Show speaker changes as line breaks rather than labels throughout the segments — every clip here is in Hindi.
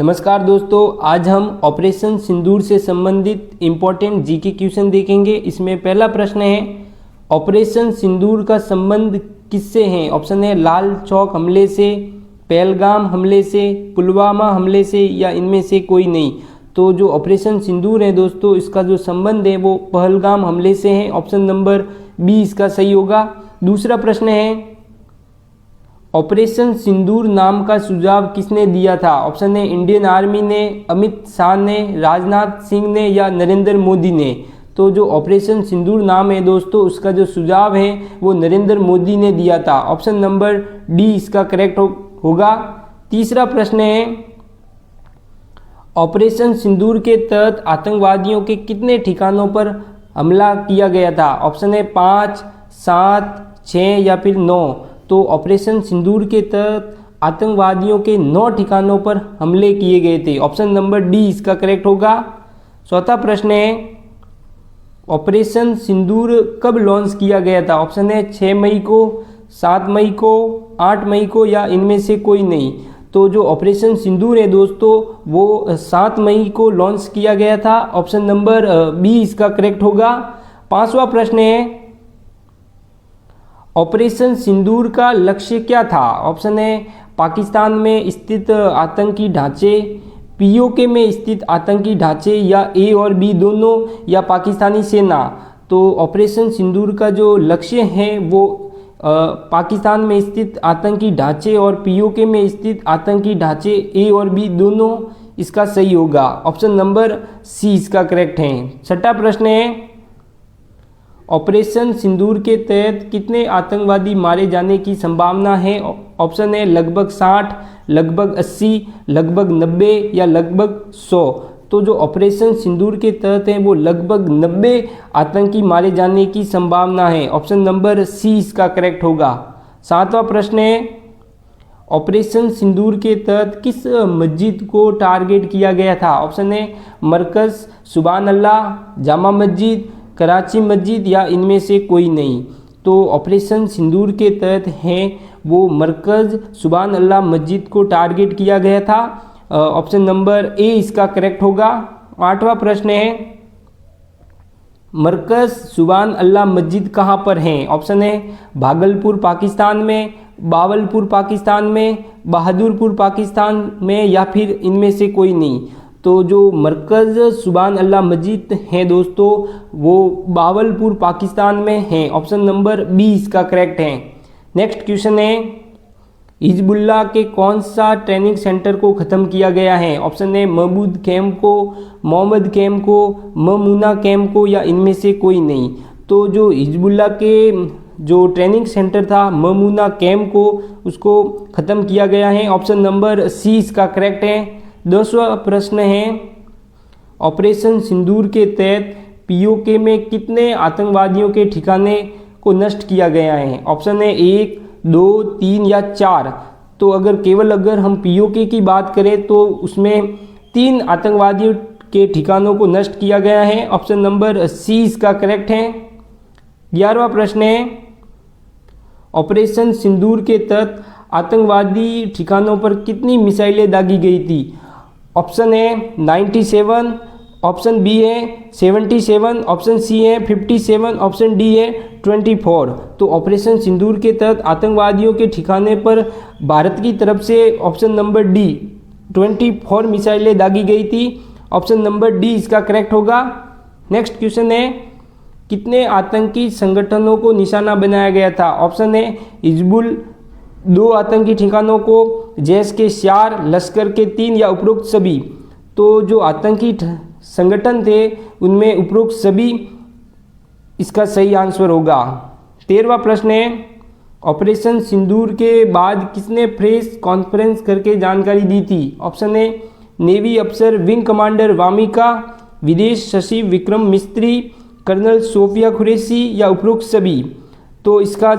नमस्कार दोस्तों, आज हम ऑपरेशन सिंदूर से संबंधित इम्पोर्टेंट जीके क्वेश्चन देखेंगे। इसमें पहला प्रश्न है, ऑपरेशन सिंदूर का संबंध किससे है? ऑप्शन है लाल चौक हमले से, पहलगाम हमले से, पुलवामा हमले से या इनमें से कोई नहीं। तो जो ऑपरेशन सिंदूर है दोस्तों, इसका जो संबंध है वो पहलगाम हमले से है। ऑप्शन नंबर बी इसका सही होगा। दूसरा प्रश्न है, ऑपरेशन सिंदूर नाम का सुझाव किसने दिया था? ऑप्शन है इंडियन आर्मी ने, अमित शाह ने, राजनाथ सिंह ने या नरेंद्र मोदी ने। तो जो ऑपरेशन सिंदूर नाम है दोस्तों, उसका जो सुझाव है वो नरेंद्र मोदी ने दिया था। ऑप्शन नंबर डी इसका करेक्ट होगा। तीसरा प्रश्न है, ऑपरेशन सिंदूर के तहत आतंकवादियों के कितने ठिकानों पर हमला किया गया था? ऑप्शन है 5, 7, 6 या फिर 9। तो ऑपरेशन सिंदूर के तहत आतंकवादियों के 9 ठिकानों पर हमले किए गए थे। ऑप्शन नंबर डी इसका करेक्ट होगा। चौथा प्रश्न है, ऑपरेशन सिंदूर कब लॉन्च किया गया था? ऑप्शन है 6 मई को, 7 मई को, 8 मई को या इनमें से कोई नहीं। तो जो ऑपरेशन सिंदूर है दोस्तों, वो 7 मई को लॉन्च किया गया था। ऑप्शन नंबर बी इसका करेक्ट होगा। पांचवा प्रश्न है, ऑपरेशन सिंदूर का लक्ष्य क्या था? ऑप्शन है पाकिस्तान में स्थित आतंकी ढांचे, पीओके में स्थित आतंकी ढांचे या ए और बी दोनों या पाकिस्तानी सेना। तो ऑपरेशन सिंदूर का जो लक्ष्य है वो पाकिस्तान में स्थित आतंकी ढांचे और पीओके में स्थित आतंकी ढांचे ए और बी दोनों, इसका सही होगा। ऑप्शन नंबर सी इसका करेक्ट है। छठा प्रश्न है, ऑपरेशन सिंदूर के तहत कितने आतंकवादी मारे जाने की संभावना है? ऑप्शन है लगभग 60, लगभग 80, लगभग 90 या लगभग 100। तो जो ऑपरेशन सिंदूर के तहत है वो लगभग 90 आतंकी मारे जाने की संभावना है। ऑप्शन नंबर सी इसका करेक्ट होगा। सातवां प्रश्न है, ऑपरेशन सिंदूर के तहत किस मस्जिद को टारगेट किया गया था? ऑप्शन है मरकज, सुभान अल्लाह, जामा मस्जिद, कराची मस्जिद या इनमें से कोई नहीं। तो ऑपरेशन सिंदूर के तहत है वो मरकज सुभान अल्लाह मस्जिद को टारगेट किया गया था। ऑप्शन नंबर ए इसका करेक्ट होगा। आठवां प्रश्न है, मरकज सुभान अल्लाह मस्जिद कहाँ पर है? ऑप्शन है भागलपुर पाकिस्तान में, बावलपुर पाकिस्तान में, बहादुरपुर पाकिस्तान में या फिर इनमें से कोई नहीं। तो जो मरकज सुभान अल्लाह मस्जिद है दोस्तों, वो बावलपुर पाकिस्तान में है। ऑप्शन नंबर बी इसका करेक्ट है। नेक्स्ट क्वेश्चन है, हिजबुल्लाह के कौन सा ट्रेनिंग सेंटर को ख़त्म किया गया है? ऑप्शन है महमूद कैम्प को, मोहम्मद कैम्प को, ममूना कैम्प को या इनमें से कोई नहीं। तो जो हिजबुल्लाह के जो ट्रेनिंग सेंटर था ममूना कैम्प को, उसको ख़त्म किया गया है। ऑप्शन नंबर सी इसका करेक्ट है। 10वां प्रश्न है, ऑपरेशन सिंदूर के तहत पीओके में कितने आतंकवादियों के ठिकाने को नष्ट किया गया है? ऑप्शन है 1, 2, 3 या 4। तो अगर हम पीओके की बात करें तो उसमें 3 आतंकवादियों के ठिकानों को नष्ट किया गया है। ऑप्शन नंबर सी इसका करेक्ट है। 11वां प्रश्न है, ऑपरेशन सिंदूर के तहत आतंकवादी ठिकानों पर कितनी मिसाइलें दागी गई थी? ऑप्शन है 97, ऑप्शन बी है 77, ऑप्शन सी है 57, ऑप्शन डी है 24। तो ऑपरेशन सिंदूर के तहत आतंकवादियों के ठिकाने पर भारत की तरफ से ऑप्शन नंबर डी 24 मिसाइलें दागी गई थी। ऑप्शन नंबर डी इसका करेक्ट होगा। नेक्स्ट क्वेश्चन है, कितने आतंकी संगठनों को निशाना बनाया गया था? ऑप्शन है हिजबुल 2 आतंकी ठिकानों को, जैश के 4, लश्कर के 3 या उपरोक्त सभी। तो जो आतंकी संगठन थे उनमें उपरोक्त सभी इसका सही आंसर होगा। 13वां प्रश्न है, ऑपरेशन सिंदूर के बाद किसने प्रेस कॉन्फ्रेंस करके जानकारी दी थी? ऑप्शन है नेवी अफसर विंग कमांडर वामिका, विदेश सचिव विक्रम मिस्त्री, कर्नल सोफिया कुरैशी या उपरोक्त सभी। तो इसका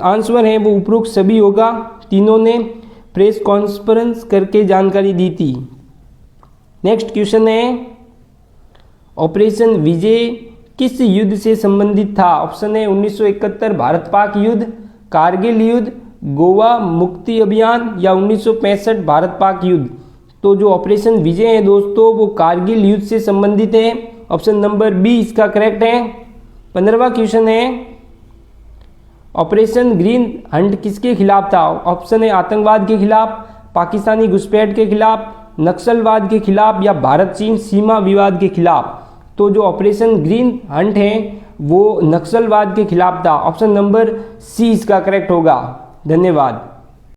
आंसर है वो उपरोक्त सभी होगा। तीनों ने प्रेस कॉन्फ्रेंस करके जानकारी दी थी। नेक्स्ट क्वेश्चन है, ऑपरेशन विजय किस युद्ध से संबंधित था? ऑप्शन है 1971 भारत पाक युद्ध, कारगिल युद्ध, गोवा मुक्ति अभियान या 1965 भारत पाक युद्ध। तो जो ऑपरेशन विजय है दोस्तों वो कारगिल युद्ध से संबंधित है। ऑप्शन नंबर बी इसका करेक्ट है। 15वां क्वेश्चन है, ऑपरेशन ग्रीन हंट किसके खिलाफ था? ऑप्शन है आतंकवाद के खिलाफ, पाकिस्तानी घुसपैठ के खिलाफ, नक्सलवाद के खिलाफ या भारत चीन सीमा विवाद के खिलाफ। तो जो ऑपरेशन ग्रीन हंट है वो नक्सलवाद के खिलाफ था। ऑप्शन नंबर सी इसका करेक्ट होगा। धन्यवाद।